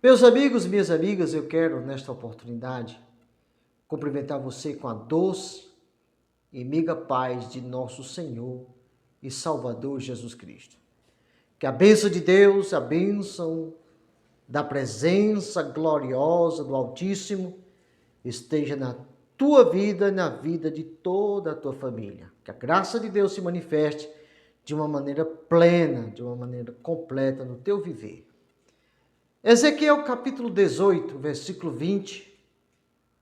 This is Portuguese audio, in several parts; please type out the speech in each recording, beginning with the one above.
Meus amigos, minhas amigas, eu quero nesta oportunidade cumprimentar você com a doce e meiga paz de nosso Senhor e Salvador Jesus Cristo. Que a bênção de Deus, a bênção da presença gloriosa do Altíssimo esteja na tua vida e na vida de toda a tua família. Que a graça de Deus se manifeste de uma maneira plena, de uma maneira completa no teu viver. Ezequiel capítulo 18, versículo 20,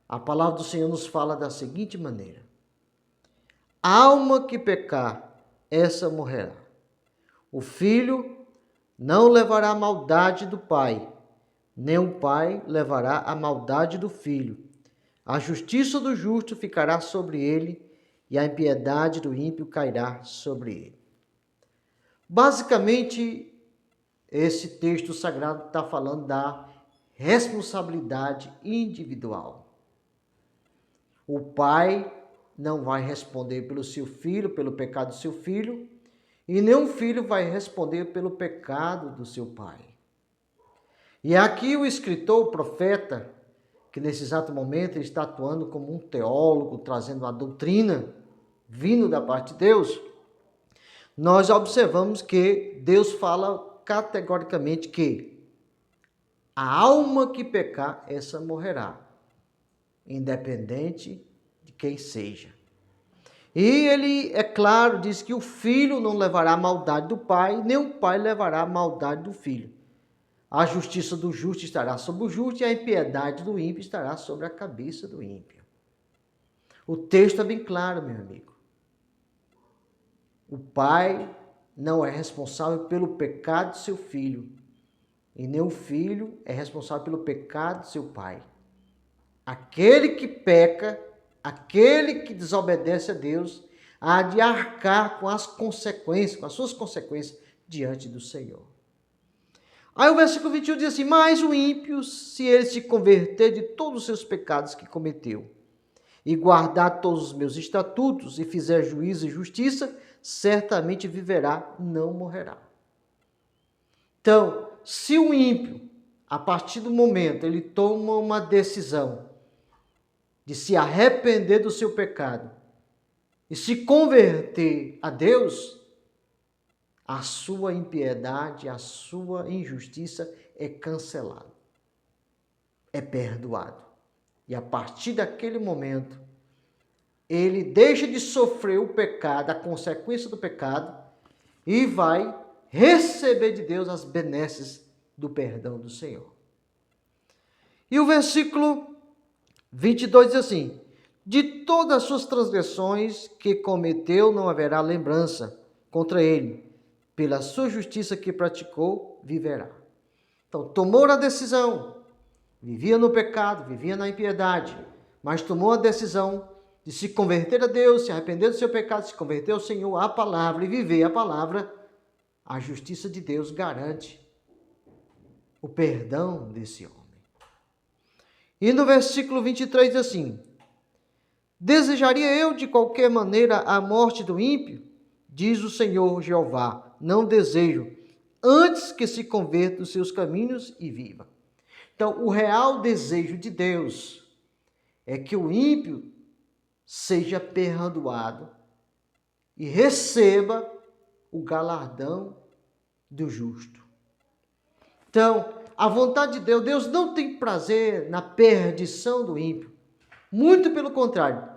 a palavra do Senhor nos fala da seguinte maneira: a alma que pecar, essa morrerá. O filho não levará a maldade do pai, nem o pai levará a maldade do filho. A justiça do justo ficará sobre ele, e a impiedade do ímpio cairá sobre ele. Basicamente, esse texto sagrado está falando da responsabilidade individual. O pai não vai responder pelo seu filho, pelo pecado do seu filho, e nenhum filho vai responder pelo pecado do seu pai. E aqui o escritor, o profeta, que nesse exato momento ele está atuando como um teólogo, trazendo a doutrina vindo da parte de Deus, nós observamos que Deus fala categoricamente que a alma que pecar, essa morrerá, independente de quem seja. E ele, é claro, diz que o filho não levará a maldade do pai, nem o pai levará a maldade do filho. A justiça do justo estará sobre o justo e a impiedade do ímpio estará sobre a cabeça do ímpio. O texto é bem claro, meu amigo. O pai não é responsável pelo pecado de seu filho, e nem o filho é responsável pelo pecado de seu pai. Aquele que peca, aquele que desobedece a Deus, há de arcar com as consequências, com as suas consequências diante do Senhor. Aí o versículo 21 diz assim: mas o ímpio, se ele se converter de todos os seus pecados que cometeu, e guardar todos os meus estatutos, e fizer juízo e justiça, certamente viverá, não morrerá. Então, se o ímpio, a partir do momento, ele toma uma decisão de se arrepender do seu pecado e se converter a Deus, a sua impiedade, a sua injustiça é cancelada, é perdoado. E a partir daquele momento, ele deixa de sofrer o pecado, a consequência do pecado, e vai receber de Deus as benesses do perdão do Senhor. E o versículo 22 diz assim: de todas as suas transgressões que cometeu não haverá lembrança contra ele, pela sua justiça que praticou, viverá. Então, tomou a decisão, vivia no pecado, vivia na impiedade, mas tomou a decisão de se converter a Deus, se arrepender do seu pecado, se converter ao Senhor, à palavra e viver a palavra. A justiça de Deus garante o perdão desse homem. E no versículo 23 diz assim: desejaria eu de qualquer maneira a morte do ímpio? Diz o Senhor Jeová, não desejo, antes que se converta dos seus caminhos e viva. Então, o real desejo de Deus é que o ímpio seja perdoado e receba o galardão do justo. Então, a vontade de Deus, Deus não tem prazer na perdição do ímpio. Muito pelo contrário,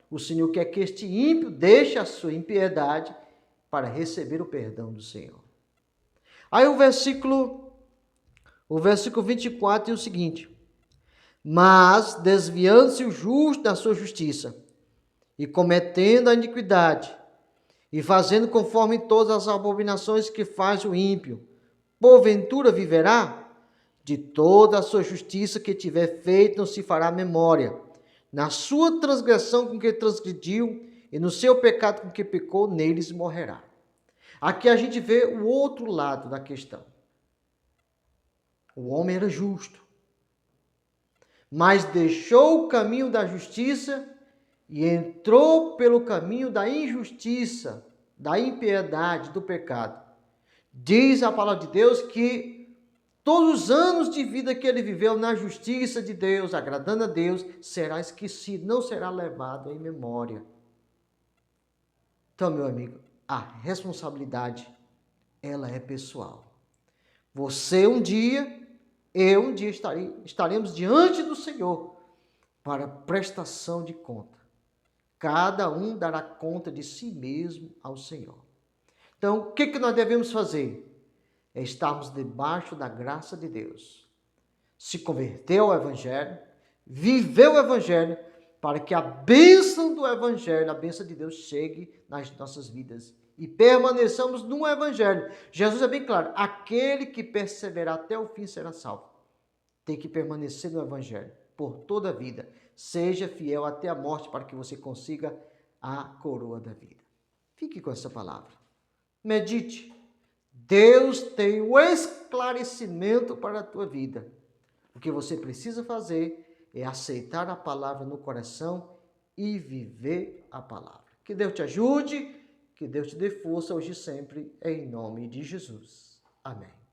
o Senhor quer que este ímpio deixe a sua impiedade para receber o perdão do Senhor. Aí o versículo 24 diz o seguinte: mas desviando-se o justo da sua justiça, e cometendo a iniquidade, e fazendo conforme todas as abominações que faz o ímpio, porventura viverá? De toda a sua justiça que tiver feito não se fará memória. Na sua transgressão com que transgrediu, e no seu pecado com que pecou, neles morrerá. Aqui a gente vê o outro lado da questão. O homem era justo, mas deixou o caminho da justiça e entrou pelo caminho da injustiça, da impiedade, do pecado. Diz a palavra de Deus que todos os anos de vida que ele viveu na justiça de Deus, agradando a Deus, será esquecido, não será levado em memória. Então, meu amigo, a responsabilidade, ela é pessoal. Você um dia, eu um dia estaremos diante do Senhor para prestação de conta. Cada um dará conta de si mesmo ao Senhor. Então, o que nós devemos fazer? É estarmos debaixo da graça de Deus. Se converter ao Evangelho, viver o Evangelho, para que a bênção do Evangelho, a bênção de Deus chegue nas nossas vidas e permaneçamos no Evangelho. Jesus é bem claro, aquele que perseverar até o fim será salvo. Tem que permanecer no Evangelho por toda a vida. Seja fiel até a morte para que você consiga a coroa da vida. Fique com essa palavra. Medite. Deus tem o esclarecimento para a tua vida. O que você precisa fazer é aceitar a palavra no coração e viver a palavra. Que Deus te ajude, que Deus te dê força hoje e sempre, em nome de Jesus. Amém.